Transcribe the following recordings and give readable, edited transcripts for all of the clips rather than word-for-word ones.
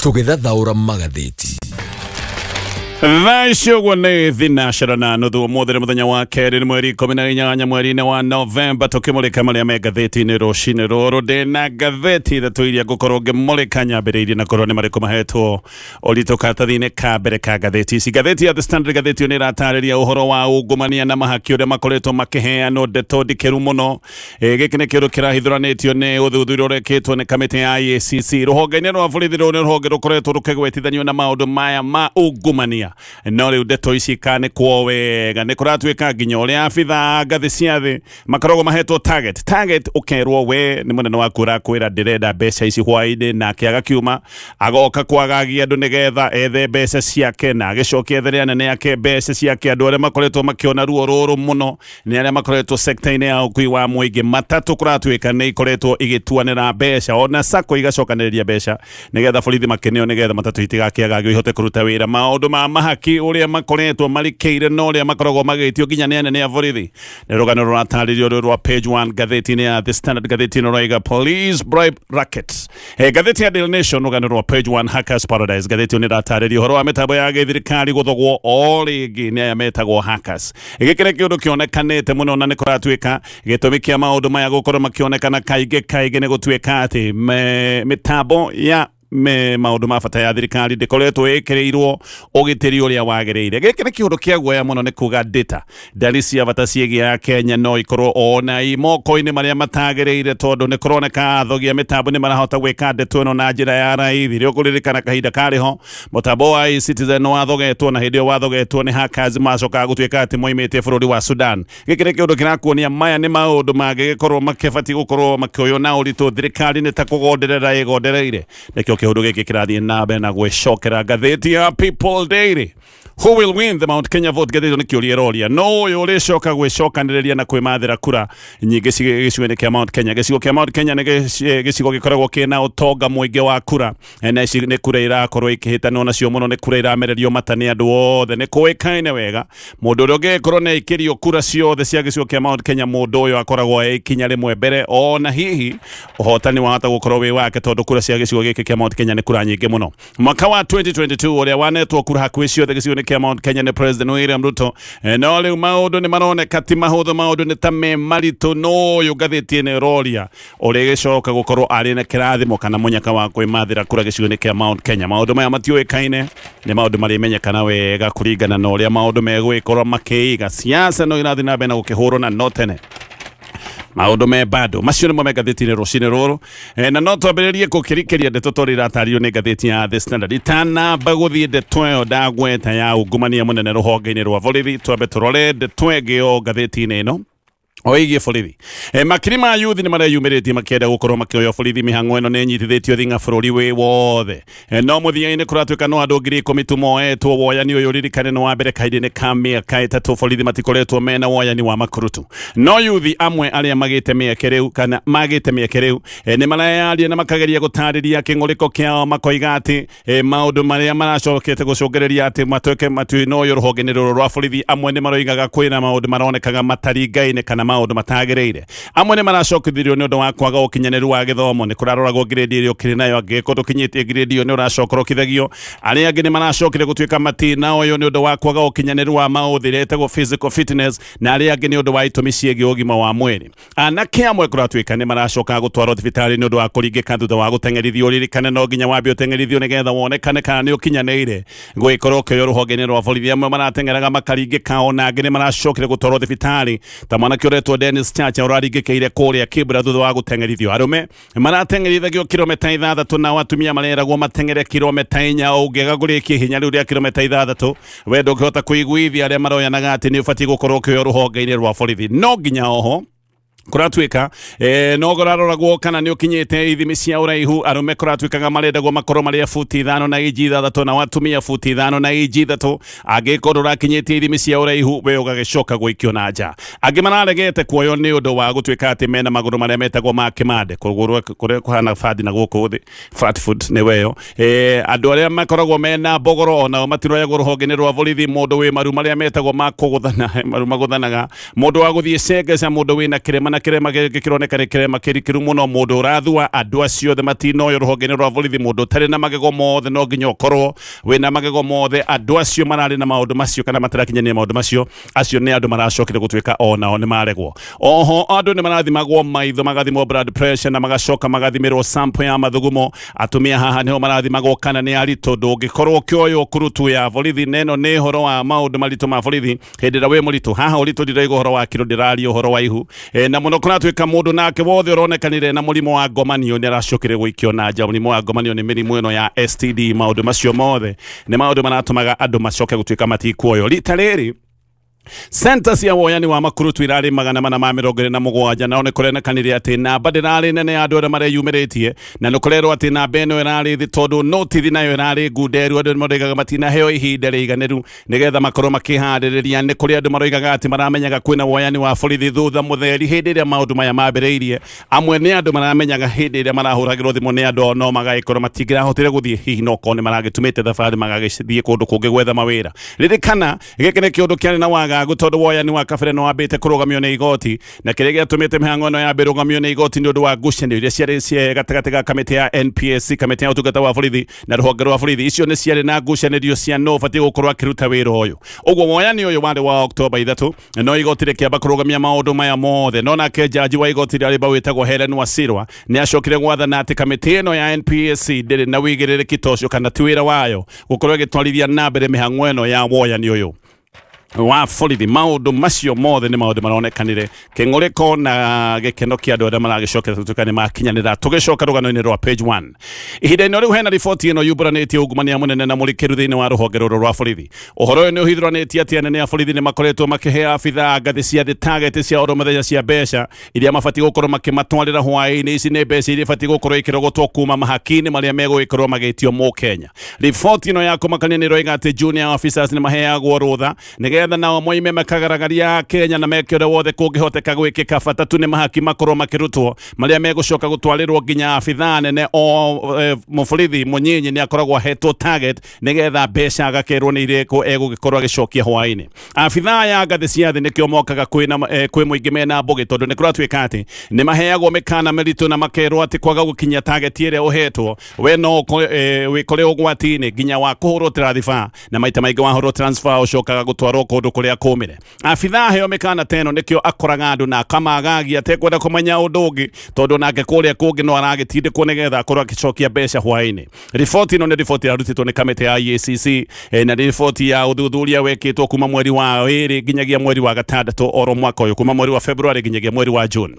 tũgĩthathaũra magathĩti. Thaicũguo nĩ thinacara na nuthu ũmũthĩ mũthenya wa kerĩ mweri 18 mweri-inĩ wa Novemba tũkĩmũrĩka marĩa me ngathĩti-inĩ rũcinĩ rũrũ. Ndĩna ngathĩti ithatũ iria ngũkorwo ngĩmũrĩka nyambĩrĩirie na korwo nĩ marĩkũ mahetwo ũritũ karatathi-inĩ ka mbere ka ngathĩti ici. Ngathĩti ya The Standard ngathĩti nĩ ĩratarĩria ũhoro wa ungumania na mahaki ũrĩa makoretwo makĩheanwo ndeto ndikĩru mũno. Gĩkĩ nĩ kĩndũ kĩrahithũranĩtio nĩ ũthuthuria ũrekĩtwo nĩ kamĩtĩ ya IECC. Rũhonge-inĩ rwa borithi rũu nĩ rũhonge rũkoretwo rũkĩgwetithanio na maũndũ maya ma ungumania. No rĩu ndeto ici kanĩkwo wega nĩ kũratuĩka nginya ũrĩa abitha ngathĩ cia thĩ makoragwo mahetwo target ũkerwo we nĩ mũnene waku ũrakwĩra ndĩrenda mbeca ici hwaĩ-inĩ nake agakiuma agoka kwagagia andũ nĩgetha ethe mbeca ciake na agĩcokia ethere anene yake mbeca ciake. Andũ arĩa makoretwo makĩona ruo rũrũ mũno nĩ arĩa makoretwo sector-inĩ ya ũkui wa mũingĩ. Matatũ kũratuĩka nĩ ikoretwo igĩtuanĩra mbeca ona sako igacokanĩrĩria mbeca nĩgetha borithi makĩneo nĩgetha matatũ itigakĩagagio ihote kũruta wĩra. Maũndũ ma mahaki ũrĩa makoretwo marĩkĩire no ũrĩa makoragwo magĩtio nginya nĩ anene a borithi nĩ rũgano rũratarĩrio rwa page 1 ngathĩti-inĩ ya The Standard ngathĩti-inĩ roiga police bribe rackets. Ngathĩti ya Daily Nation rũgano rwa page 1 hackers paradise ngathĩti nĩ ĩratarĩrio ũhoro wa mĩtambo ya gĩthirikari gũthogwo o rĩngĩ nĩ aya metagwo hackers. Gĩkĩ nĩ kĩũndũ kĩonekanĩte mũno na nĩ kũratuĩka gĩtũmi kĩa maũndũ maya gũkorwo makĩonekana kaingĩ nĩ gũtuĩka atĩ mĩtambo ya maũndũ ma bata ya thirikari ndĩkoretwo ĩkĩrĩirwo ũgitĩri ũrĩa wagĩrĩire. Gĩkĩ nĩ kĩũndũ kĩa guoya mũno nĩ kuga data ndari cia bata ciĩgiĩ ya Kenya no ikorwo ona imoko-inĩ marĩa matagĩrĩire tondũ nĩ kũroneka athogia mĩtambo nĩ marahota gwĩka ndeto ĩno na njĩra ya raithi. Rĩo kũririkana kahinda karĩho mũtambo wa eCitizen wathogetwo na hĩndĩ ĩyo wathogetwo nĩ hackers macokaga gũtuĩka atĩ moimĩte bũrũri wa Sudan. Gĩkĩ nĩ kĩũndũ kĩrakuonia maya nĩ maũndũ mangĩgĩkorwo makĩbatiĩ gũkorwo makĩoywo na ũritũ. Thirikari nĩ ta kũgonderera ĩgondereire. Nĩkĩo kĩũndũ gĩkĩ kĩrathiĩ na mbere na gwĩcokera ngathĩti ya People Daily. Who will win the Mount Kenya vote? Gathĩti nĩ kĩũria ĩroria no ũyũ ũrĩcoka gwĩcokanĩrĩria na kwĩmathĩra kura nyingĩ gĩcigo-inĩ kĩa Mount Kenya. Gĩcigo kĩa Mount Kenya nĩ gĩcigo gĩkoragwo kĩna ũtonga mũingĩ wa kura na ici nĩ kura irakorwo ikĩhĩtanwo nacio mũno, nĩ kura iramererio mata nĩ andũ othe. Nĩ kũĩkaine wega mũndũ ũrĩa ũngĩkorwo nĩ aikĩrio kura ciothe cia gĩcigo kĩa Mount Kenya mũndũ ũyũ akoragwo ikinya rĩmwe mbere ona hihi ũhotani wahota gũkorwo wĩ wake tondũ kura cia gĩcigo gĩkĩ kĩa Mount Kenya nĩ kura nyingĩ mũno. Mwaka wa 2022 ũrĩa wanetwo kura hakuhĩ ciothe gĩcigo-inĩ kĩa Mount Kenya nĩ President William Ruto. No rĩu maũndũ nĩ maroneka ti mahũthũ, maũndũ nĩ ta me maritũ. No ũyũ ngathĩti nĩ ĩroria ũrĩgĩcoka gũkorwo arĩ na kĩrathimo kana mũnyaka wa kwĩmathĩra kura gĩcigo-inĩ kĩa Mount Kenya. Maũndũ maya matiũĩkaine nĩ maũndũ marĩmenyekana wega kũringana na ũrĩa maũndũ megwĩkorwo makĩiga. Siasa no irathiĩ na mbere na gũkĩhũrwo na no tene maũndũ me bado macio nĩmo me ngathĩti-inĩ rũcinĩ rũrũ. Na no twambĩrĩrie gũkĩrikĩria ndeto tondũ iratarĩrio nĩ ngathĩti ya The Standard. Itanamba gũthiĩ ndeto ĩyo ndagweta ya ungumania mũnene rũhonge-inĩ rwa borithi, twambe tũrore ndeto ĩngĩ o ngathĩti-inĩ ĩno oigie borithi. Makiri ma yuthi nĩ mareyumĩrĩtie makĩenda gũkorwo makĩoya borithi. Mĩhang'o ĩno nĩ ĩnyitithĩtio thing'a bũrũri wĩ wothe. No mũthia-inĩ kũratuĩka no andũ 10,000 moetwo. Woyani ũyũ ririkane nĩ wa mbere kahinda-inĩ ka mĩaka ĩtatũ borithi matikoretwo mena woyani wa makurutu. No yuthi amwe arĩa magĩte mĩeke rĩu kana magĩte mĩeke rĩu nĩ marayaria na makageria gũtarĩria kĩng'ũrĩko kĩao makoiga atĩ maũndũ marĩa maracokete gũcũngĩrĩria atĩ matuĩke matuĩno ũyũ rũhonge-inĩ rũrũ rwa borithi. Amwe nĩ maroigaga kwĩna maũndũ maronekaga mataringaine kana maũndũ matagĩrĩire. Amwe nĩ maracokithirio nĩ ũndũ wa kwaga ũkinyanĩru wa gĩthomo. Nĩ kũraroragwo grade ĩrĩa ũkĩrĩ nayo, angĩkorwo ndũkinyĩtie grade ĩyo nĩ ũracokorokithagio. Arĩa angĩ nĩ maracokire gũtuĩka matina ũyũ nĩ ũndũ wa kwaga ũkinyanĩru wa maũthĩ ũrĩa wĩtagwo physical fitness, na arĩa angĩ nĩ ũndũ wa itũmi ciĩgiĩ ũgima wa mwĩrĩ. Anake amwe kũratuĩka nĩ maracoka gũtwarwo thibitarĩ nĩ ũndũ wa kũringĩka thutha wa gũteng'erithio. Ũririkane no nginya wambe ũteng'erithio nĩgetha wonekane kana nĩ ũkinyanĩire gwĩkorwo ũkĩoywo rũhonge-inĩ rwa borithi. Amwe marateng'eraga makaringĩka, ona angĩ nĩ maracokire gũtwarwo thibitarĩ ta mwanake ũretwo Dennis Chacha ũraringĩkĩire kũrĩa Kibra thutha wa gũteng'erithio. Arũme marateng'erithagio kilomita 6 na atumia mareragwo mateng'ere kilomita 4. Ũngĩaga kũrĩkia ihenya rĩu rĩa kilomita 6 we ndũngĩhota kũiguithia arĩa maroyanaga atĩ nĩ ũbatiĩ gũkorwo ũkĩoywo rũhonge-inĩ rwa borithi. No nginya oho kũratuĩka no kũraroragwo kana nĩ ũkinyĩte ithimi cia ũraihu. Arũme kũratuĩkaga marendagwo makorwo marĩa futi 5 na inji 6 na atumia futi 5 na inji 3. Angĩkorwo ũrakinyĩtie ithimi cia ũraihu we ũgagĩcoka gũikio na nja. Angĩ mararegete kuoywo nĩ ũndũ wa gũtuĩka atĩ mena magũrũ marĩa metagwo ma kĩmande, kũrĩa kũhana fadi na gũkũ thĩ fat food nĩ weyo. Andũ arĩa makoragwo mena mbogoro onao matiroyagwo rũhonge-inĩ rwa borithi. Mũndũ wĩ maru marĩa metagwo ma kũgũthana, maru magũthanaga, mũndũ wa gũthiĩ cengeca, mũndũ wĩna kĩrema hena kirema gikironeka kirema kirikiru muno mundu urathua andu acio the matino yo ruhonge rwa borithi mundu tari na magego mothe no nginya ukorwo wina magego mothe andu acio marari na maundu macio kana matarakinyania maundu macio acio ni andu maracokire gutwika onao ni maregwo oho andu ni marathimagwo maitho magathimwo blood pressure na magacoka magathimirwo sample ya mathugumo atumia haha niho marathimagwo kana ni arito ndungikorwo kioyo kurutu ya borithi neno ni horo wa maundu marito ma borithi hindira we muritu haha urito ndiraigo horo wa kiro ndirari horo wa ihu na muno kuratwika mundu nake wothe uronekanire na murimo wa ngomanio ni aracokire gwikio na nja murimo wa ngomanio ni mirimu ino ya STD maundu macio mothe ni maundu maratumaga andu macoke gutwika matikuoyo rita riri Centers ya woyani wa makuru twirari magana mana ma mirogere na mugwanja na one kurena kanire ati na badirari nene andu ara mare yumiretie na nukurero ati na beno irari thi tondu notithi nayo irari guderu andu maroigaga matina heo ihinda riganeru nigetha makoro makihandiriria ni kuri andu maroigaga ati maramenyaga kwina woyani wa borithi thutha mutheri hindi ria maundu maya mabereirie amwe ni andu maramenyaga hindi ria marahuragirwo thimu ni andu no magaikorwo matingirahotire guthie hihi no kone maragitumite thabari magagithie kundu kungi gwetha mawira ririkana giki ni kiundu kiari na waga gutondo woyani wa kabere no wambite kurugamio ni igoti na kirege atumite mihango no ya birugamio ni igoti ni undu wa ngucanio iria ciari gatagati ga kamiti ya NPSC kamiti ya utungata wa borithi na ruhonge rwa borithi icio ni ciari na ngucanio cia no bati gukorwo akiruta wira uyu ugwo woyani uyu wari wa October 3 no igoti rikiamba kurugamia maundu maya mothe no nake jaji wa igoti ria riba witagwo Helen Wasirwa ni acokire gwathana ati kamiti ino ya NPSC ndiri na wigiririki tocio kana twira wayo gukorwo igitwarithia na mbere mihango ino ya woyani uyu wa borithi maundu macio mothe ni maundu maronekanire king'uriko na gikeno kia andu aria maragicokera tutuka ni makinyanira tugicoka rugano-ini rwa page 1 ihinda-ini riu hena riboti ino yumburanitie ungumania munene na murikiru thiini wa ruhonge ruru rwa borithi uhoro uyu ni uhithuranitie ati anene a borithi ni makoretwo makihe abitha ngathi cia thi target cia oro muthenya cia mbeca iria mabati gukorwo makimatwarira hwaini ici ni mbeca iria ibati gukorwo ikirogotwo kuma mahaki-ini maria megugikorwo magitio mu Kenya riboti ino ya kumakania ni roiga ati junior officers ni maheagwo rutha getha nao moime makagaragaria Kenya na mekire wothe kungihoteka gwikika bata tu ni mahaki makorwo makirutwo maria megucoka gutwarirwo nginya abitha nene o muborithi munyinyi ni akoragwo ahetwo target nigetha mbeca agakerwo ni iriko egugikorwo agicokia hwaini abitha ya ngathi cia thi nikio mokaga kwi muingi mena mbugi tondu ni kuratwika ati ni maheagwo mikana meritu na makerwo ati kwaga gukinya target iria uhetwo we no wikore ugwati-ini nginya wa kuhurwo transfer na maita maingi wahurwo transfer ucokaga gutwarwo kundu kuria kumire abitha heo mikana teno nikio akoraga andu na kamagagia tekwenda kumenya undu ungi tondu nake kuria kungi no aragitindikwo nigetha akorwo akicokia mbeca hwaini riboti ino ni riboti yarutitwo ni kamiti ya IECC na riboti ya uthuthuria wekitwo kuma mweri wa 2 nginyagia mweri wa 6 oro mwaka uyu kuma mweri wa February nginyagia mweri wa June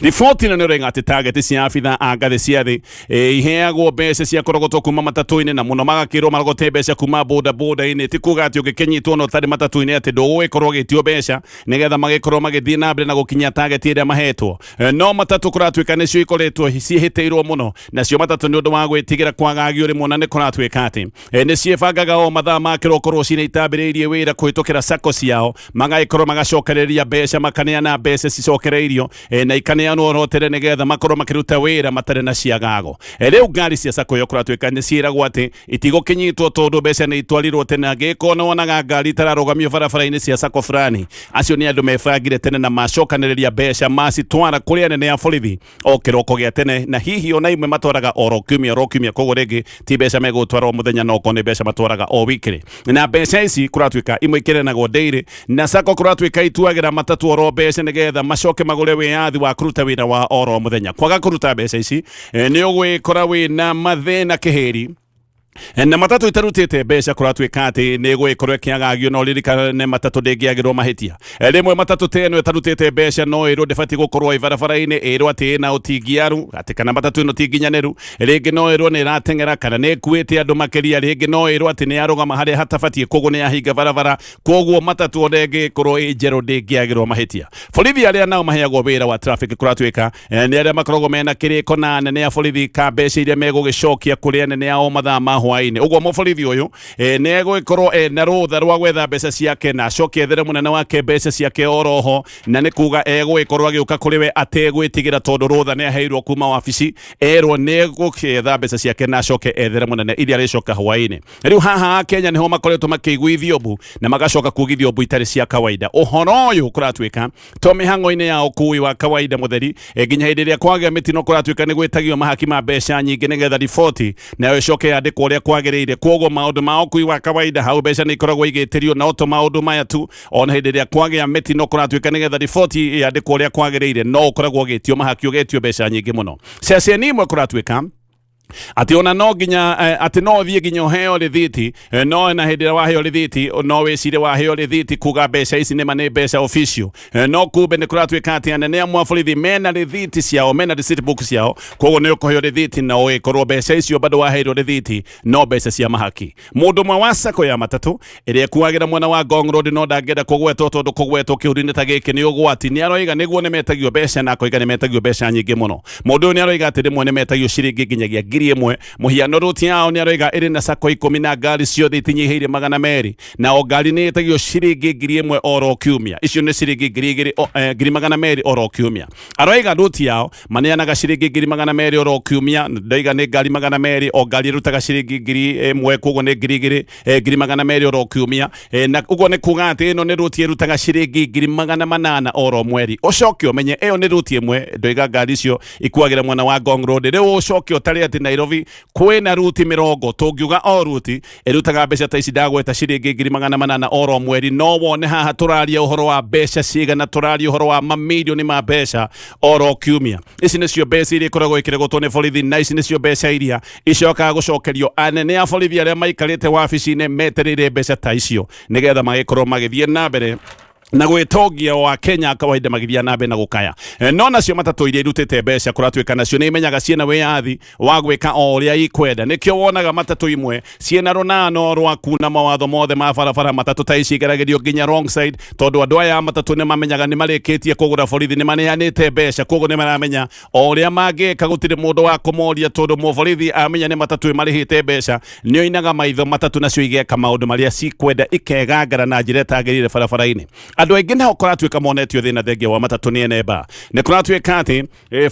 riboti ino nirenga ati target cia abitha a ngathi cia thi iheagwo mbeca cia korogotwo kuma matatu-ini na muno magakirwo marogote mbeca kuma boda-ini ti kuga ati ugikinyitwo no tari matatu-ini ati ndugwikorwo gitio mbeca nigetha magikorwo magithii na mbere na gukinya target iria mahetwo no matatu kuratwika nicio ikoretwo ciihitiirwo muno nacio matatu ni undu wa gwitigira kwagagio rimwe na ni kuratwika ati ni ciebangaga o mathaa ma kirokorwo cina itambiriirie wira kuhitukira sako ciao magaikorwo magacokereria mbeca makaneana mbeca cicokereirio na ikaneanwo rotere nigetha makorwo makiruta wira matare na ciagago riu ngari cia sako yo kuratwika ni ciiragwo ati itigokinyitwo tondu mbeca ni itwarirwo tene angikona wonaga ngari tararugamio barabara-ini cia sako fulani acio ni andu mebangire tene na macokaniriria mbeca macitwara kuri anene a borithi o kiroko gia tene na hihi ona imwe matwaraga oro kiumia koguo ringi ti mbeca megutwarwo muthenya no kone mbeca matwaraga o wikiri na mbeca ici kuratwika imwe ikirenagwo daily na sako kuratwika ituagira matatu oro mbeca nigetha macoke magure wiathi wa kuruta wira wa oro muthenya kwaga kuruta mbeca ici ni ugwikora wina mathina kihiri na matatu itarutite mbeca kuratwika ati ni gwikorwo kiagagio no ririkane matatu ndingiagirwo mahitia rimwe matatu teno itarutite mbeca no iro ndibati gukorwo ibarabara-ini iro ati na utingiaru ati kana matatu ino tinginyaneru ringi no iro ni iratengera kana ni kuite andu makiria ringi no iro ati ni arugama haria hatabatie koguo ni ahinga barabara koguo matatu ndingi korwo injeru ndingiagirwo mahitia borithi aria nao maheagwo wira wa traffic kuratwika ni aria makoragwo mena kiriko na anene a borithi ka mbeca iria megugicokia kuri anene ao mathaa ma hwaini ugo moborithi uyu nego ikorwo na rutha rwa gwetha mbeca ciake na acoke ethere munene wake mbeca ciake oroho na ni kuga egwikorwo agiuka kuri we ategwitigira tondu rutha ni aheirwo kuma wabici erwo neguketha mbeca ciake na acoke ethere munene iria ricoka hwaini riu haha Kenya niho makoretwo makiguithio bu na magacoka kugithio bu itari cia kawaida uhoro uyu kuratwika to mihango-ini ya ukui wa kawaida mutheri nginya hindi iria kwagia mitino kuratwika ni gwitagio mahaki ma mbeca nyingi nigetha riboti nayo icoke yandikwo uria kwagiriire kwoguo maundu ma ukui wa kawaida hau mbeca ni ikoragwo igitirio no to maundu maya tu ona hindi iria kwagia mitino kuratwika nigetha riboti yandikwo uria kwagiriire no ukoragwo ugitio mahaki ugetio mbeca nyingi muno ceceni imwe kuratwika ati ona no nginya ati no thie nginya heo rithiti no na hindi wa heo rithiti no wicire wa heo rithiti kuga mbeca ici ni mane mbeca official no kumbe ni kuratwika ati anene amwe borithi mena rithiti ciao mena receipt book ciao koguo ni ukuheo rithiti na uikorwo mbeca icio bado wa heo rithiti no mbeca cia mahaki mundu mwe wa sako ya matatu iria kuagira mwana wa Ngong Road no ndangenda kugwetwo tondu kugwetwo kiurine ta giki ni ugwati ni aroiga niguo ni metagio mbeca na koiga ni metagio mbeca nyingi muno mundu ni aroiga ati rimwe ni metagio ciringi nginyagia imwe muhiano ruti yao ni aroiga iri na sako 10 na ngari ciothe itinyihiire 200 na o ngari ni itagio ciringi 1000 oro kiumia icio ni ciringi 200 oro kiumia aroiga ruti yao maneanaga ciringi 200 oro kiumia ndaiga ni ngari 200 o ngari rutaga ciringi 1000 koguo ni 200 oro kiumia na uguo ni kuga ati ino ni ruti rutaga ciringi 800 oro mweri ucoke umenye iyo ni ruti imwe ndoiga ngari icio ikuagira mwana wa Ngong Road riu ucoke utari ati Nairobi kwina ruti 20 tungiuga o ruti irutaga mbeca ta ici ndagweta ciringi 800 oro mweri no wone haha turaria uhoro wa mbeca cigana turaria uhoro wa mamilioni ma mbeca oro kiumia ici nicio mbeca iria ikoragwo ikiregotwo ni borithi na ici nicio mbeca iria icokaga gucokerio anene a borithi aria maikarite wabici-ini metereire mbeca ta icio nigetha magikorwo magithie na mbere na gwitogia wa Kenya kawaida magithia na bena gukaya no nacio matatu iria irutite mbeca kuratwika nacio ni imenyaga ciena wiathi wa gwika o uria ikwenda nikio wonaga matatu imwe ciena runano rwa kuna mawatho mothe ma barabara matatu ta ici igeragerio nginya wrong side tondu andu aya matatu ni mamenyaga ni marikitie kugura borithi ni maneanite mbeca koguo ni maramenya o uria mangika gutire mundu wa kumoria tondu muborithi amenya ni matatu marihite mbeca ni oinaga maitho matatu nacio igeka maundu maria cikwenda ikegangara na njira tagirire barabara-ini andu aingi naho kuratwika monetio thina thengia wa matatu ni enemba ni kuratwika ati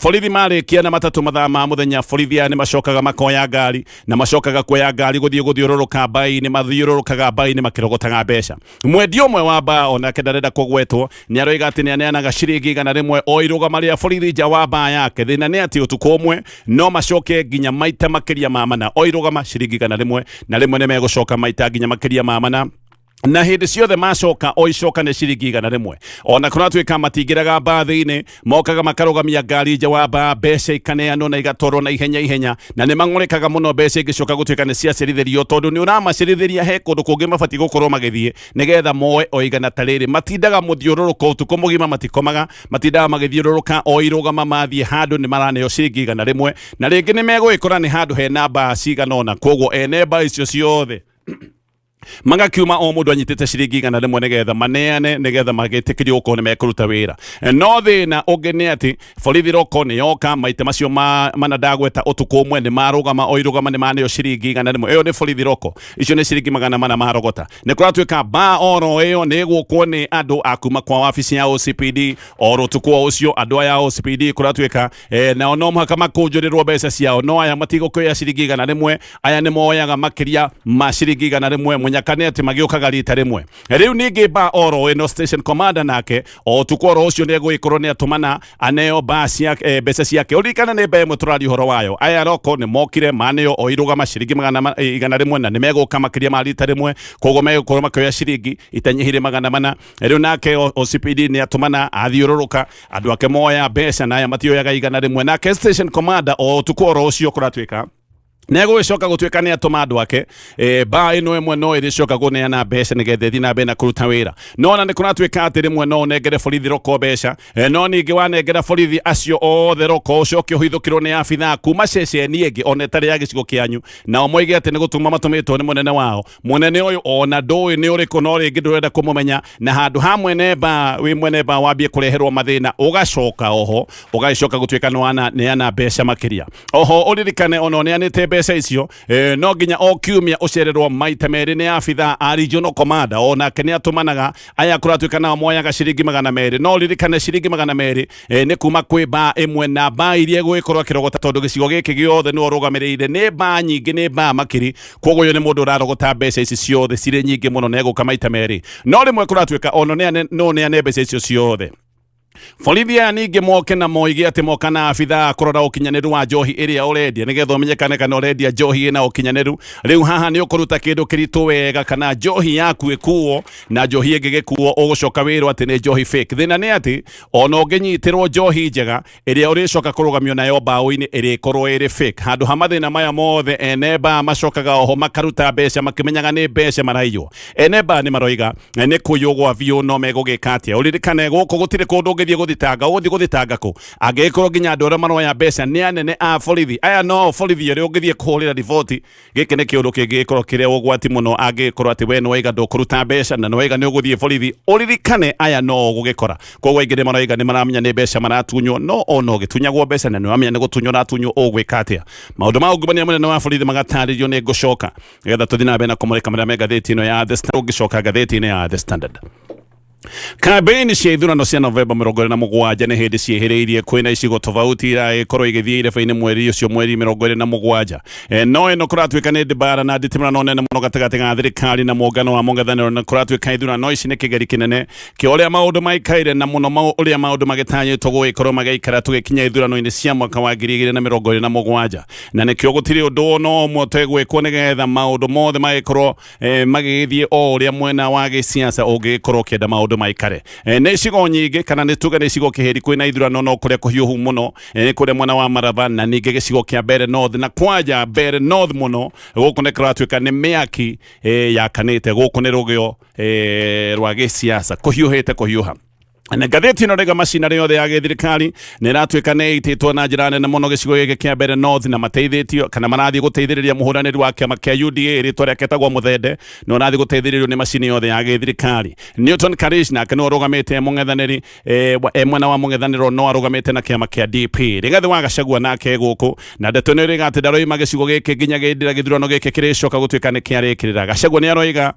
borithi marikia na matatu mathaa ma muthenya borithi ni macokaga makoya ngari na macokaga kuoya ngari guthiururuka mbai-ini mathiururukaga mbai-ini makirogotaga mbeca mwendia umwe wa mbaa ona kendarenda kugwetwo ni aroiga ati ni aneanaga ciringi 100 o irugama ria borithi nja wa mbaa yake thina ni ati utuku umwe no macoke nginya maita makiria ma mana o irugama ciringi 100 na rimwe ni megucoka maita nginya makiria ma mana na hindi ciothe macoka o icoka ni ciringi 100 ona kuratwika matingiraga mbathi-ini mokaga makarugamia ngari nja wa mbaa mbeca ikaneanwo na igatwarwo na ihenya na ni mang'urikaga muno mbeca ingicoka gutwika ni ciacirithirio tondu ni uramacirithiria he kundu kungi mabati gukorwo magithie nigetha moe o igana ta riri matindaga muthiururuko utuku mugima matikomaga matindaga magithiururuka o irugama mathie handu ni maraneo ciringi 100 na ringi ni megwikora ni handu hena mbaa cigana ona kwoguo ene mbaa icio ciothe magakiuma o mundu anyitite ciringi 100 nigetha maneane nigetha magitikirio uko ni mekuruta wira no thina ungi ni ati borithi roko ni yoka maita macio mana ndagweta utuku umwe ni marugama o irugama ni maneo ciringi 100 iyo ni borithi roko icio ni ciringi 400 marogota ni kuratwika mbaa oro iyo ni gwukwo ni andu akuma kwa wabici ya OCPD oro tuku ucio andu aya OCPD kuratwika na no muhaka makunjurirwo mbeca ciao no aya matigukuya ciringi 100 aya ni moyaga makiria ma ciringi 100 munyakane ati magiukaga rita rimwe riu ningi ba oro ino station commander nake o tukoro ucio ni egwikorwo ni atumana aneo basi ya mbeca ciake urikana ni mbe muturari horo wayo aya roko ni mokire maneo o irugama ciringi 100 na ni meguka makiria ma rita rimwe koguo megukorwo makioya ciringi itanyihire 400 riu nake OCPD ni atumana athiururuka andu ake moya mbeca na aya matioyaga 100 nake station commander o tukoro ucio kuratwika nego icoka gutwika ni atuma andu ake ba ino emwe no iricoka guneana mbeca nigethe thina bena kuruta wira no na ni kuratwika ati rimwe no negere borithi roko mbeca no ningi wanengera borithi acio othe roko ucoke uhithukirwo ni abithaa kuma ceceni ingi ona itari ya gicigo kianyu na moige ati ni gutuma matumitwo ni munene wao munene uyu ona ndui ni uriku no ringi ndurenda kumumenya na handu hamwe nemba wi mwene ba wambie kureherwo mathina ugacoka oho ugacoka gutwika ni ana mbeca makiria oho uririkane ona ni anite mbeca icio no nginya o kiumia ucererwo maita merĩ nĩ abitha a regional commander ona kene atumanaga aya kuratuika nao moyaga ciringi 200 no ririkane ciringi 200 nĩ kuma kwĩ ba ĩmwe na ba iria gwĩkorwo kĩrogota tondu gĩcigo gĩkĩ gĩothe nĩ ũrũgamĩrĩire nĩ ba nyingĩ nĩ ba makiri koguo yo nĩ mũndũ ũrarogota mbeca ici ciothe cirĩ nyingĩ mũno na egũka maita merĩ no rĩmwe kuratuika ono nĩ mbeca icio ciothe borithi aya ningĩ moke na moige atĩ moka na abitha kũrora ũkinyanĩru wa njohi ĩrĩa ũrendia nĩgetha ũmenyekane kana ũrendia njohi ĩna ũkinyanĩru rĩu haha nĩ ũkũruta kĩndũ kĩritũ wega kana njohi yaku ĩkuo na njohi ĩngĩ gĩkuo ũgũcoka wĩrwo atĩ nĩ njohi fake thĩna nĩ atĩ ona ũngĩnyitĩrwo njohi njega ĩrĩa ũrĩcoka kũrũgamio nayo mbaũ-inĩ ĩrĩkorwo ĩrĩ fake handũ ha mathĩna maya mothe ene mbaa macokaga oho makaruta mbeca makĩmenyaga nĩ mbeca maraiywo ene mbaa nĩ maroiga nĩ kũiyũgwa biũ no megũgĩka atĩa ũririkane gũkũ gũtirĩ kũndũ ũngĩthiĩ gũthitanga kũ angĩkorwo nginya andũ arĩa maroya mbeca nĩ anene a borithi aya no borithi ũrĩa ũngĩthiĩ kũhũrĩra riboti gĩkĩ nĩ kĩũndũ kĩngĩkorwo kĩrĩa ũgwati mũno angĩkorwo atĩ we nĩwaiga ndũkũruta mbeca na nĩwaiga nĩ ũgũthiĩ borithi ũririkane aya no gũgĩkora koguo aingĩ nĩ maroiga nĩ maramenya nĩ mbeca maratunywo no ona ũgĩtunyagwo mbeca na nĩwamenya nĩ gũtunywo ratunywo ũgwĩka atĩa maũndũ ma ungumania mũnene wa borithi magatarĩrio nĩ ngũcoka nĩgetha tũthiĩ na mbere na kũmũrĩka marĩa me ngathĩti ĩno ya The Standard ũngĩcoka ngathĩti-inĩ ya The Standard. Kampeni cia ithurano cia Novemba 27 nĩ hĩndĩ ciĩhĩrĩirie kwĩna icigo tofauti irakorwo igĩthiĩ irebe-inĩ mweri ũcio mweri 27 no ĩno kũratuĩka nĩ ndibara na nditimũrano nene mũno gatagatĩ ga thirikari na mũngano wa mũng'ethanĩro na kũratuĩka ithurano ici nĩ kĩgeri kĩnene kĩa ũrĩa maũndũ maikaire na mũno ũrĩa maũndũ magĩtanyĩtwo gũgĩkorwo magĩikara tũgĩkinya ithurano-inĩ cia mwaka wa 2027 na nĩkĩo gũtirĩ ũndũ ona ũmwe ũtegwĩkwo nĩgetha maũndũ mothe magĩkorwo magĩgĩthiĩ o ũrĩa mwena wa gĩsiasa ũngĩkorwo ũkĩenda maũndũ maikare nĩ icigo nyingĩ kana nĩ tuge nĩ icigo kĩheri kwĩna ithurano no kũrĩa kũhiũhu mũno nĩ kũrĩa mwena wa Maraba na ningĩ gĩcigo kĩa Mbere North na kwanja Mbere North mũno gũkũ nĩ kũratuĩka nĩ mĩaki yakanĩte gũkũ nĩ rũgĩo rwa gĩsiasa kũhiũhĩte kũhiũha na ngathĩti ĩno rega macinarĩ yothe ya gĩthirikari nĩ ĩratuĩka nĩ ĩitĩtwo na njĩra nene mũno gĩcigo gĩkĩ kĩa Mbere North na mateithĩtio kana marathiĩ gũteithĩrĩria mũhũranĩri wa kĩama kĩa UDA rĩtwa rĩake etagwo Mũthende no arathiĩ gũteithĩrĩrio nĩ macini yothe ya gĩthirikari. Newton Karish nake nĩ ũrũgamĩte mũng'ethanĩri mwena wa mũng'ethanĩro no arũgamĩte na kĩama kĩa DP Rigathĩ wa Gachagua nake gũkũ na ndeto nĩ oiga atĩ ndaroima gĩcigo gĩkĩ nginya gĩthira gĩthurano gĩkĩ kĩrĩcoka gũtuĩka nĩ kĩarĩkĩrĩra. Gachagua nĩ aroiga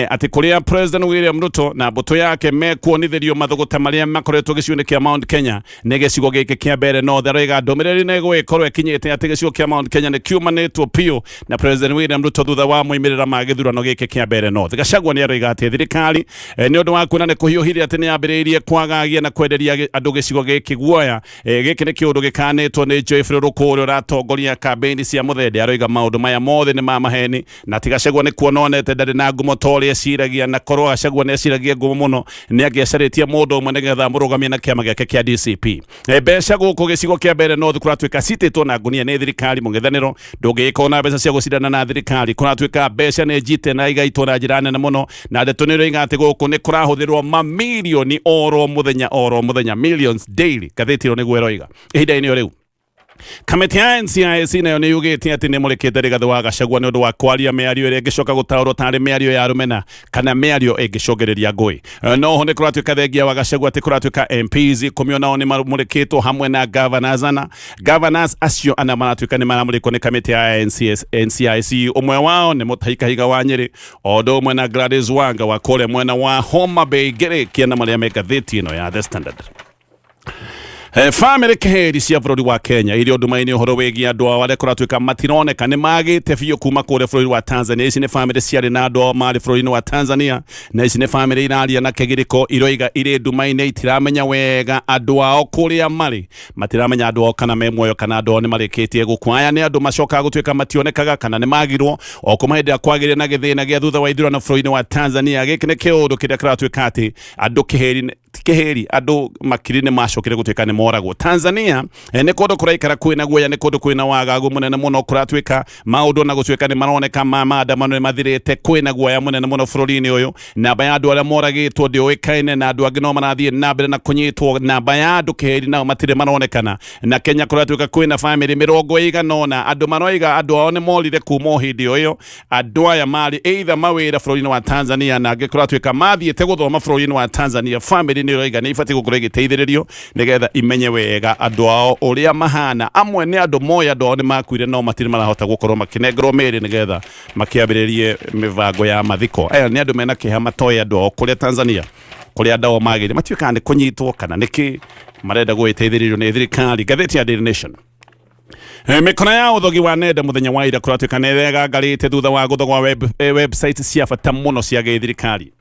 atĩ kũrĩa President William Ruto na mbũtũ yake mekuonithĩrio mathũgũta marĩa makoretwo gĩcigo-inĩ kĩa Mount Kenya nĩ gĩcigo gĩkĩ kĩa Mbere North aroiga ndũmĩrĩri nĩ ĩgũgĩkorwo ĩkinyĩte atĩ gĩcigo kĩa Mount Kenya nĩ kiumanĩtwo piũ na President William Ruto thutha wa moimĩrĩra ma gĩthurano gĩkĩ kĩa Mbere North. Gachagua nĩ aroiga atĩ thirikari nĩ ũndũ wa kuona nĩ kũhiũhire atĩ nĩ yambĩrĩirie kwagagia na kwenderia andũ gĩcigo gĩkĩ guoya gĩkĩ nĩ kĩũndũ gĩkanĩtwo nĩ Joyfrey Rũkũũrĩ ũratongoria kambĩini cia Mũthende aroiga maũndũ maya mothe nĩ ma maheni na ti Gachagua nĩ kuona onete ndarĩ na ngumo ta ũrĩa eciragia na korwo Gachagua nĩ eciragia ngumo mũno nĩ angĩacarĩtie mũndũ ũmwe nĩgetha mũrũgamie na kĩama gĩake kĩa DCP. Mbeca gũkũ gĩcigo kĩa Mbere North kũratuĩka citĩtwo na ngunia nĩ thirikari mũng'ethanĩro ndũngĩgĩkorwo na mbeca cia gũcindana na thirikari kũratuĩka mbeca nĩ njite na igaitwo na njĩra nene mũno na ndeto nĩ oiga atĩ gũkũ nĩ kũrahũthĩrwo mamirioni oro mũthenya millions daily. Ngathĩti ĩyo nĩguo ĩroiga ihinda-inĩ rĩu kamĩtĩ ya NCIC nayo nĩ yugĩte atĩ nĩ mũrĩkĩte Rigathĩ wa Gachagua nĩ ũndũ wa kwaria mĩario ĩrĩa ĩngĩcoka gũtaũrwo tarĩ mĩario ya rũmena kana mĩario ĩngĩcũngĩrĩria ngũĩ. No ho nĩ kũratuĩka thengia wa Gachagua atĩ kũratuĩka MPs 10 nao nĩ mamũrĩkĩtwo hamwe na governors acio ana maratuĩka nĩ maramũrĩkwo nĩ kamĩtĩ ya NCIC. Ũmwe wao nĩ Mũtahi Kahiga wa Nyĩrĩ o ũndũ ũmwe na Gladys Wanga wa kũrĩa mwena wa Homa Bay ngĩrĩkia na marĩa me ngathĩti ĩno ya The Standard. Family keheri cia bũrũri wa Kenya iria ũnduma-inĩ ũhoro wĩgiĩ andũ ao arĩa kũratuĩka matironeka nĩ magĩte biũ kuma kũrĩa bũrũri wa Tanzania. Ici nĩ family ciarĩ na andũ ao marĩ bũrũri-inĩ wa Tanzania na ici nĩ family iraria na kĩgirĩko iroiga irĩ nduma-inĩ itiramenya wega andũ ao kũrĩa marĩ matiramenya andũ ao kana me muoyo kana andũ ao nĩ marĩkĩtie gũkua. Aya nĩ andũ macokaga gũtuĩka mationekaga kana nĩ magirwo o kuma hĩndĩ ya kwagĩrĩra na gĩthĩna gĩa thutha wa ithurano bũrũri-inĩ wa Tanzania. Gĩkĩ nĩ kĩũndũ kĩrĩa kĩratuĩka atĩ andũ kĩheri andũ makiri nĩ macokire gũtuĩka nĩ moragwo. Tanzania nĩ kũndũ kũraikara kwĩna guoya nĩ kũndũ kwĩna wagagu mũnene mũno kũratuĩka maũndũ na gũtuĩka nĩ maroneka maandamano nĩ mathirĩte kwĩna guoya mũnene mũno bũrũri-inĩ ũyũ. Namba ya andũ arĩa moragĩtwo ndĩũĩkaine na andũ angĩ no marathiĩ na mbere na kũnyitwo. Namba ya andũ kĩheri nao matirĩ maronekana na Kenya kũratuĩka kwĩna family 100 andũ maroiga andũ ao nĩ morire kuma hĩndĩ ĩyo andũ aya marĩ either mawĩra bũrũri-inĩ wa Tanzania na angĩ kũratuĩka mathiĩte gũthoma bũrũri-inĩ wa Tanzania. Family ni roiga ni ifati gukorwo igiteithiririo nigetha imenye wega andu ao uria mahana amwe ni andu moya andu ao ni makuire no matiri marahota gukorwo makinengerwo miri nigetha makiambiririe mivango ya mathiko aya ni andu mena kiha matoya andu ao kuria Tanzania kuria andu ao magire matuika ni kunyitwo kana niki marenda gwiteithiririo ni thirikari. Ngathiti ya Daily Nation mikona ya uthogi wa nenda muthenya wa ira kuratuika nethega ngarite thutha wa guthogwa website cia bata muno cia githirikari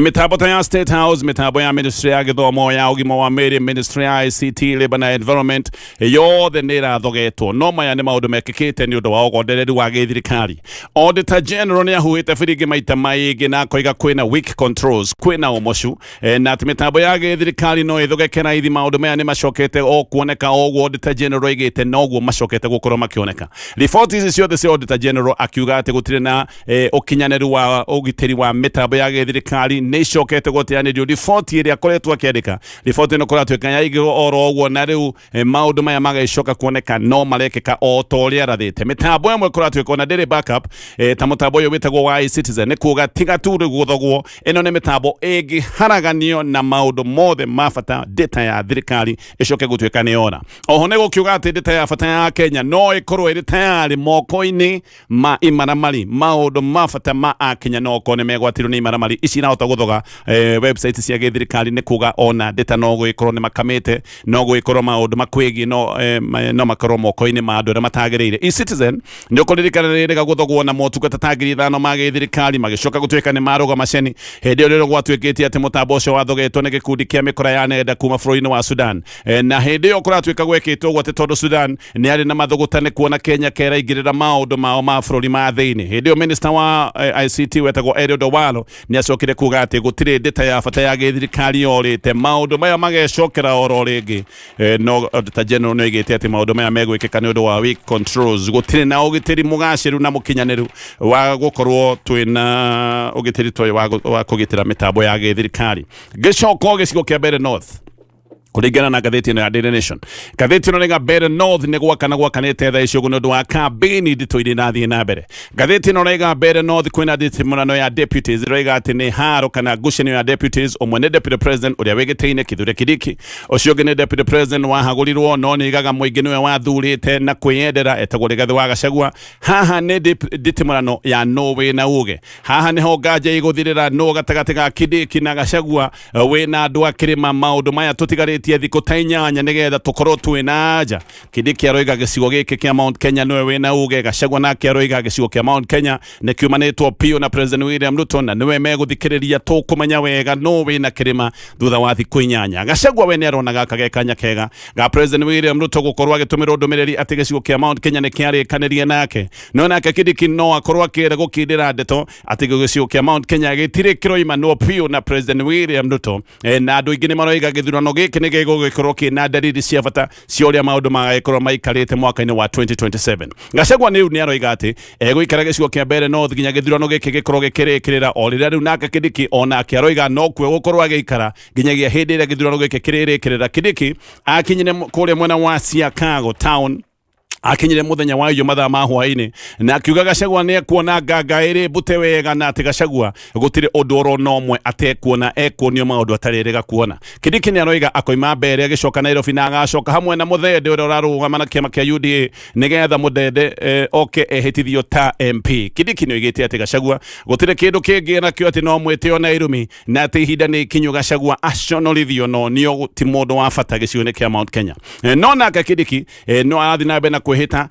mitambo ta ya State House, mitambo ya Ministry ya Githomo ya Ugima wa Mwiri, Ministry ya ICT, Labour na Environment, yothe nĩ ĩrathogetwo. No maya nĩ maũndũ mekĩkĩte nĩ ũndũ wa ũgondereri wa gĩthirikari. Auditor General nĩ ahuĩte biringi maita maingĩ na akoiga kwĩna weak controls, kwĩna ũmocu, na atĩ mitambo ya gĩthirikari no ĩthogeke na ithi. Maũndũ maya nĩ macokete o kuoneka o Auditor General oigĩte noguo macokete gũkorwo makĩoneka. Riboti ici ciothe cia Auditor General akiuga atĩ gũtirĩ na ũkinyanĩru wa ũgitĩri wa mitambo ya gĩthirikari nĩ icokete gũteanĩrio. Riboti ĩrĩa akoretwo akĩandĩka, riboti ĩno kũratuĩka yaigĩrwo oro ũguo, na rĩu maũndũ maya magacoka kuoneka no marekĩka o ta ũrĩa arathĩte. Mitambo ĩmwe kũratuĩka ona ndĩrĩ backup ta mũtambo ũyũ wĩtagwo wa iCitizen, nĩ kuuga tiga tu gũthogwo, ĩno nĩ mĩtambo ĩngĩharaganio na maũndũ mothe ma bata data ya thirikari ĩcoke gũtuĩka nĩ yona. Oho nĩ gũkiuga atĩ data ya bata ya Kenya no ĩkorwo ĩrĩ tayari moko-inĩ ma imaramari. Maũndũ ma bata ma Akenya no okorwo nĩ megwatirwo nĩ imaramari ici na guthoga website cia githirikari ni kuga ona data no gwikorwo ni makamite, no gwikorwo maundu makwigi no makorwo moko-ini ma andu aria matagiriire. eCitizen ni ukuririkana rĩrĩga guthogwo na motungata ta 5,000 ma githirikari magicoka gutuika ni maruga maceni hindi ĩyo rĩrĩa gwatuĩkĩte atĩ mũtambo ũcio wathogetwo nĩ gĩkundi kĩa mĩkora ya nenda kuma bũrũri-inĩ wa Sudan, na hindi ĩyo kũratuĩka gwĩkĩtwo ũguo atĩ tondũ Sudan nĩ arĩ na mathũgũta nĩ kuona Kenya keraingĩrĩra maũndũ mao ma bũrũri ma thĩinĩ. Hindi ĩyo minister wa ICT wetagwo Eliud Owalo nĩ acokire kuga ati gutire data ya bata ya githirikari yorite. Maundu maya magecokera oro ringi. No Auditor General no igite ati maundu maya megwikika ni undu wa weak controls, gutire na ugitiri mugaciru na mukinyaniru wa gukorwo twina ugitiri toy wa kugitira mitambo ya githirikari. Gicoko gicigo kia Mbere North kuringana na ngathĩti ĩno ya Daily Nation. Ngathĩti ĩno nĩga Mbere North nĩ gwakanĩte thaa icio nĩ ũndũ wa kambĩini nditũ iria irathiĩ na mbere. Ngathĩti ĩno nĩga Mbere North kwĩna nditimũrano ya deputies, ĩroiga atĩ nĩ haro kana ngucanio ya deputies. Ũmwe nĩ deputy president ũrĩa wĩgĩtĩ-inĩ Kithure Kindiki, ũcio ũngĩ nĩ deputy president wahagũrirwo no nĩ igaga mũingĩ nĩwe wathurĩte na kwĩyendera, etagwo Rigathi wa Gachagua. Haha nĩ nditimũrano ya Norway na uge. Haha nĩho nganja igũthirĩra no gatagatĩ ga Kindiki na Gachagua wĩna andũ akĩrĩma maũndũ maya tũtigarĩtie thikũ ta 8 nigetha tukorwo twina nja. Kindiki aroiga gĩcigo gĩkĩ kĩa Mount Kenya nĩwe wĩna uge. Gachagua nake aroiga gĩcigo kĩa Mount Kenya nĩ kiumanĩtwo piũ na President William Ruto na nĩwe megũthikĩrĩria tũkũmenya wega no wĩna kĩrĩma thutha wa thikũ 8. Gachagua we nĩ arona gaka gekanya kega ga President William Ruto gũkorwo agĩtũmĩrwo ndũmĩrĩri atĩ gĩcigo kĩa Mount Kenya nĩ kĩarĩkanĩrie nake, no nake Kindiki no akorwo akĩenda gũkindĩra ndeto atĩ gĩcigo kĩa Mount Kenya gĩtirĩ kĩroimanwo piũ na President William Ruto. Na andũ aingĩ nĩ maroiga gĩthurano gĩkĩ nĩ gĩgũgĩkorwo kĩna ndariri cia bata cia ũrĩa maũndũ magagĩkorwo maikarĩte mwaka-inĩ wa 2027. Gachagua rĩu nĩ aroiga atĩ egũikara gĩcigo kĩa Mbere North nginya gĩthurano gĩkĩ gĩkorwo gĩkĩrĩkĩrĩra, o rĩrĩa rĩu nake Kindiki ona akĩaroiga no kwe gũkorwo agĩikara nginyagia hĩndĩ ĩrĩa gĩthurano gĩkĩ kĩrĩrĩkĩrĩra. Kindiki akinyire kũrĩa mwena wa Chicago town, akinyire muthenya wa iyo mathaa ma hwaini na akiuga Gachagua nĩ ekuona nganga ĩrĩ mbute wega, na atĩ Gachagua gũtirĩ ũndũ oro no ũmwe atekuona, ekuonio maũndũ atarĩrĩga kuona. Kindiki nĩ aroiga akoima Mbere agĩcoka Nairobi na agacoka hamwe na Muthende ũrĩa ũrarũgama na kĩama kĩa UDA nĩgetha Muthende oke ehĩtithio ta MP. Kindiki nĩ oigĩte atĩ Gachagua gũtirĩ kĩndũ kĩngĩ nakĩo atĩ no mwĩtĩo na irumi, na atĩ ihinda nĩ ikinyu Gachagua aconorithio no nĩo ti mũndũ wa bata gĩcigo-inĩ kĩa Mount Kenya. No nake Kindiki no arathiĩ na mbere na kwĩhĩta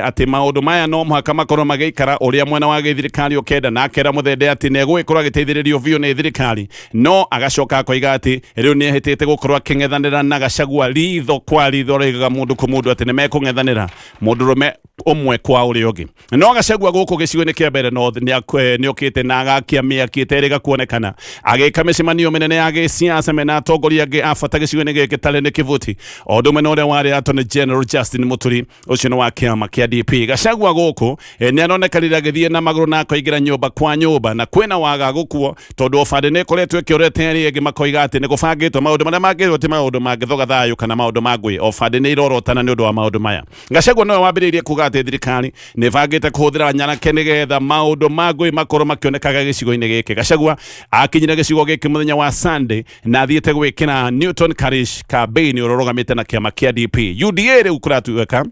atĩ maũndũ maya no mũhaka makorwo magĩikara ũrĩa mwena wa gĩthirikari ũkenda, na akera Muthende atĩ nĩ egũgĩkorwo agĩteithĩrĩrio biũ nĩ thirikari. No agacoka akoiga atĩ rĩu nĩ ehĩtĩte gũkorwo akĩng'ethanĩra na Gachagua ritho kwa ritho, oigaga mũndũ kwa mũndũ atĩ nĩ mekũng'ethanĩra mũndũrũme ũmwe kwa ũrĩa ũngĩ. No Gachagua gũkũ gĩcigo-inĩ kĩa Mbere North nĩ okĩte na agakia mĩaki ĩterĩga kuonekana, agĩka mĩcemanio mĩnene ya gĩsiasa mena atongoria angĩ a bata gĩcigo-inĩ gĩkĩ tarĩ nĩ Kĩbuti, o ũndũ ũmwe na ũrĩa warĩ Attorney General Justin Muturi, ucio ni wa kiama kia DP. Gachagua guku ni aronekanire githie na maguru na koigira nyumba kwa nyumba na kwina wagagu kuo tondu obade ni koretwe kiorete ri igi makoiga ati ni gubangitwo maundu maria mangirwo ti maundu mangithoga thayu kana maundu magwi obade ni irorotana ni undu wa maundu maya. Gachagua no wambiririe kuga ati thirikari ni bangite kuhuthira nyanake nigetha maundu magwi makoro makionekaga gicigo-ini giki. Gachagua akinyira gicigo giki muthenya wa Sunday na thiete gwikira Newton Parish campaign urogamite na kiama kia DP. UDA riu kuratuika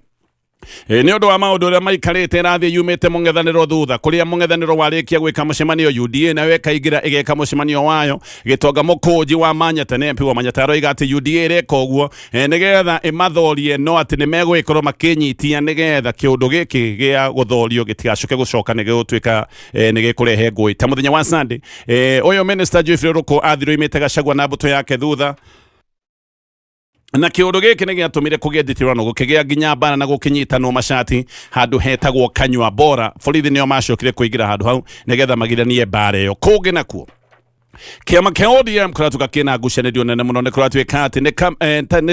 ni undu wa maundu uria maikarite rathi yumite mungethaniro thutha kuria mungethaniro warikia gwika mucemanio UDA na weka igira igeka mucemanio wayo gitonga mukunji wa Manyata ne MP wa Manyata roiga ati UDA reka uguo nigetha imathorie no ati ni megwikorwo makinyitia nigetha kiundu giki gia guthorio gitigacoke gucoka ni gutwika ni gikurehe ngui ta muthenya wa Sunday. Uyu minister Jeffrey Ruko athiro imite Gachagua na mbuto yake thutha na kiundu giki ni giatumire kugia nditirano gukigia nginya mbara na gukinyitanwo mashati handu hetagwo Kanywa Bora. Borithi nio macokire kuigira handu hau nigetha magiranie mbara iyo kungi nakuo kiama kia ODM kuratuka kina ngucanĩrio nene muno ni kuratuika ati ni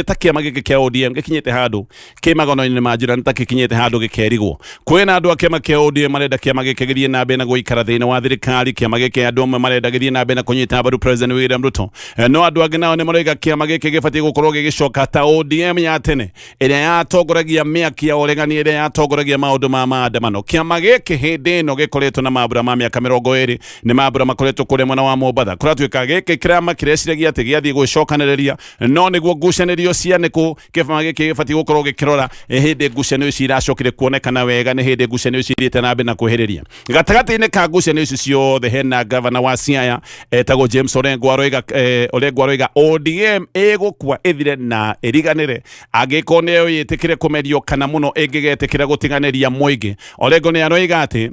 ta kiama giki kia ODM gikinyite handu kimagono-ini ma njira ni ta gikinyite handu gikerigwo. Kwina andu a kiama kia ODM marenda kiama giki githie na mbere na guikara thiini wa thirikari. Kiama giki andu amwe marenda githie na mbere na kunyita mbaru President William Ruto. No andu angi nao ni maroiga kiama giki gibatie gukorwo gigicoka ta ODM ya tene iria yatongoragia miaki ya uregani iria yatongoragia maundu ma maandamano. Kiama giki hindi ino gikoretwo na mambura ma miaka 20 ni mambura makoretwo kuria mwena wa Mombatha. Kuratuika giki kirama kireciragia ati giathie gucokaniriria no niguo ngucanĩrio cia niku kibama giki gibatie gukorwo gikirora hindi ngucanĩrio ici iracokire kuonekana wega ni hindi ngucanĩrio ici ithiĩte na mbere na kwĩhĩrĩria. Gatagatĩ-inĩ ka ngucanĩrio ici ciothe hena gavana wa Siaya etagwo James Orengo aroiga ODM igukua ithire na iriganire angĩkorwo nĩyo yĩtĩkire kumerio kana muno ĩngĩgetĩkĩra gũtiganĩria mũingĩ. Orengo nĩ aroiga ati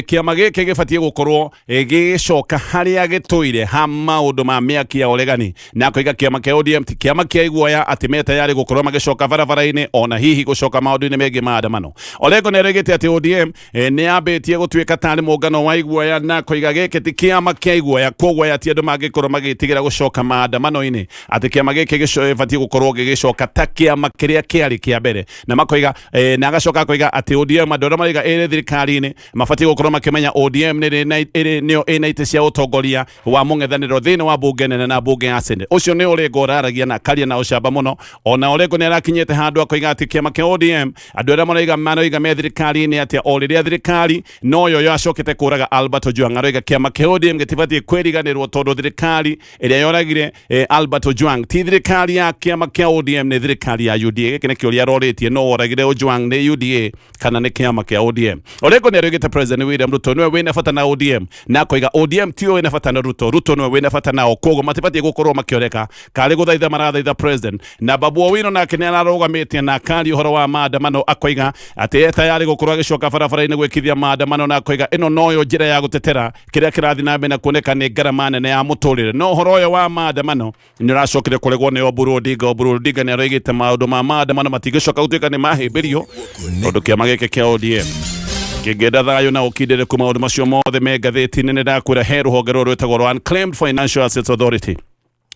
kiama giki gibatie gukorwo gicoka haria gitũire ha maundu ma miaki ya uregani na koiga kiama kia ODM ti kiama kia iguoya ati me tayari gukorwo magicoka barabara-ini ona hihi gucoka maundu-ini megi maandamano. Orengo ni aregete ati ODM ni ambitie gutuika tari muungano wa iguoya na koiga giki ti kiama kia iguoya koguo ati andu magikorwo magitigira gucoka maandamano-ini ati kiama giki gibatie gukorwo gigicoka ta kiama kiria kiari kia mbere na makoiga na agacoka koiga ati ODM andu aria mariga iri thirikari-ini mabatie gukorwo makimenya ODM nio ina ite cia utongoria wa mungethaniro thiini wa bunge nene na bunge ya Senate. Ucio ni Orengo uraragia na karia na ucamba muno. Ona Orengo ni arakinyite handu akoiga ati kiama kia ODM andu aria maroiga me thirikari-ini ati o riria thirikari no yo yacokete kuraga Albert Ojwang. Aroiga kiama kia ODM gitibatie kwiriganirwo tondu thirikari iria yoragire Albert Ojwang ti thirikari ya kiama kia ODM ni thirikari ya UDA. Giki ni kiuria aroritie no woragire Ojwang ni UDA kana ni kiama kia ODM. Orengo ni aroigite President William Ruto niwe wina bata na ODM na koiga ODM tio wina bata na Ruto niwe wina bata nao koguo matibatie gukorwo makioreka kari guthaitha marathaitha President na Babu Owino nake ni ararugamite na kari uhoro wa maandamano akoiga ati tayari gukorwo agicoka barabara-ini gwikithia maandamano na koiga ino noyo njira ya gutetera kiria kirathi na mbere na kuoneka ni ngarama nene ya muturire. No uhoro uyu wa maandamano ni uracokire kuregwo ni Oburu Odinga ni aroigite maundu ma maandamano matigicoka gutuika ni mahimbirio tondu kiama giki kia ODM kigenda thayo na ukindire ku maundu macio mothe me ngathĩti-inĩ nĩ ndakwĩra he rũhonge rũrũ rwĩtagwo rwa Unclaimed Financial Assets Authority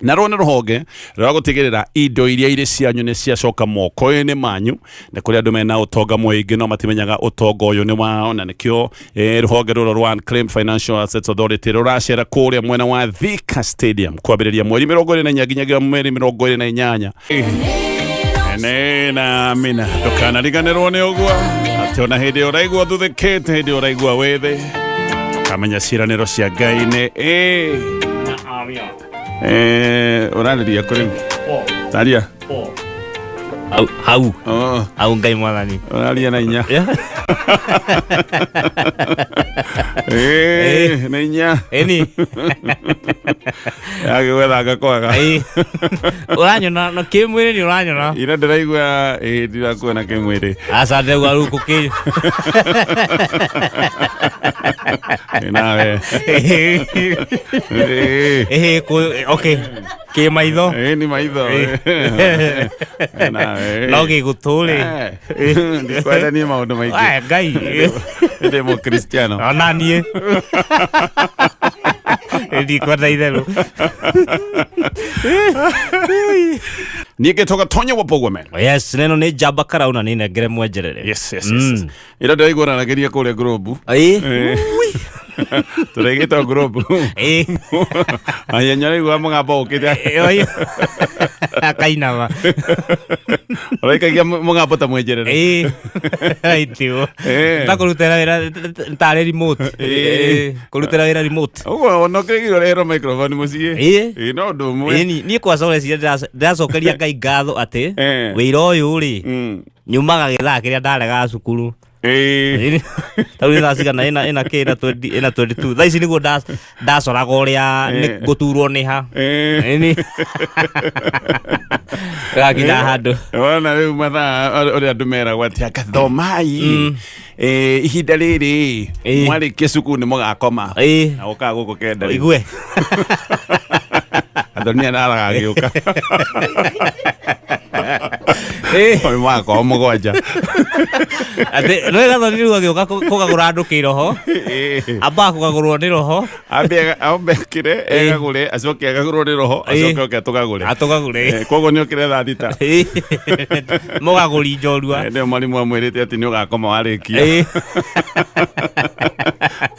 na rũrũ nĩ rũhonge rwa gũtigĩrĩra indo iria irĩ cianyu nĩ ciacoka moko-inĩ manyu na kũrĩ andũ mena ũtonga mũingĩ no matimenyaga ũtonga ũyũ nĩ wao na nĩkĩo rũhonge rũrũ rwa Unclaimed Financial Assets Authority rũracera kũrĩa mwena wa Thika Stadium kwambĩrĩria mweri 24 nginyagia mweri 28 na mina ndũkanariganĩrwo nĩ ũguo atĩ ona hĩndĩ ũraigua thuthĩkĩte hĩndĩ ũraigua wĩthĩ kamenya ciĩranĩro cia Ngai nĩ ũrarĩria kũrĩ taria hau Ngai mwathani ũraria na inya na inya eni agĩgwetha ngakwaga ũranyona no kĩmwĩrĩ nĩ ũranyona ira ndĩraigua ndirakuona kĩmwĩrĩ aca ndĩraigua rũkũ kĩ nawe okay kĩ maitho ni maitho no gĩgũtũrĩ ndikwendania maũndũ maingĩ Ngai ndĩ mũkristiano ona niĩ ndikwenda itherũ Niä toka tonya wa Mbugua men. Yes, neno nä njamba karauna nä nengere mwenjerere. Yes. Ira ndaigua ranageria kå rä a ngurobu. Tå raigä two ngurobu. Anyenya rä u mũgamba å kä te. Akainama. Ũraikagia mũgamba ta mwenjerere. Aitio. Ta kũrutĩra wĩra tarĩ remote. Kũrutĩra wĩra remote. Ũguo no kĩgiro rero microphone mũciĩ. No ũndũ ũmwe. Niĩ kwacokeria ndacokeria Ngai ngatho atĩ wĩra ũyũ rĩ nyumaga gĩthaa kĩrĩa ndarega cukuru. Tau thaa cigana ĩna kĩ ĩna 22 thaa ici nĩguo ndacoraga ũrĩa ngũturwo nĩ ha. Gakinya handũ wona rĩu mathaa ũrĩa andũ meragwo atĩ akathomai ihinda rĩrĩ mwarĩkia cukuru nĩ mũgakoma na gũkaga gũkũ kenda igue Antonia naraga gĩũka oĩ mwaka wa mũgwanja atĩ no Gathoni rĩu agĩũka kũgagũra andũ kĩroho ambaga kũgagũrwo nĩ roho ambe kĩre egagũre acoke agagũrwo nĩ roho acoke oke atũgagũre koguo nĩ okĩre thaa thita mũgagũri njorua nĩo mwarimũ amwĩrĩte atĩ nĩ ũgakoma warĩkia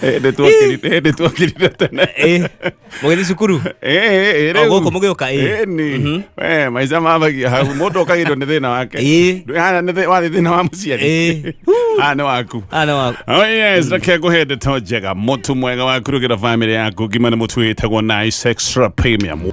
hĩndĩ tuokĩrire tene mũgĩthiĩ cukuru gũkũ mũgĩũka maica mabagia hau mũndũ okagĩrwo nĩ thĩna wake ndwĩhana warĩ thĩna wa mũciari nĩ waku yes reke ngũhe ndeto njega mũtu mwega wa kũrugĩra bamĩrĩ yaku ngima nĩ mũtu wĩtagwo Nice Extra Premium.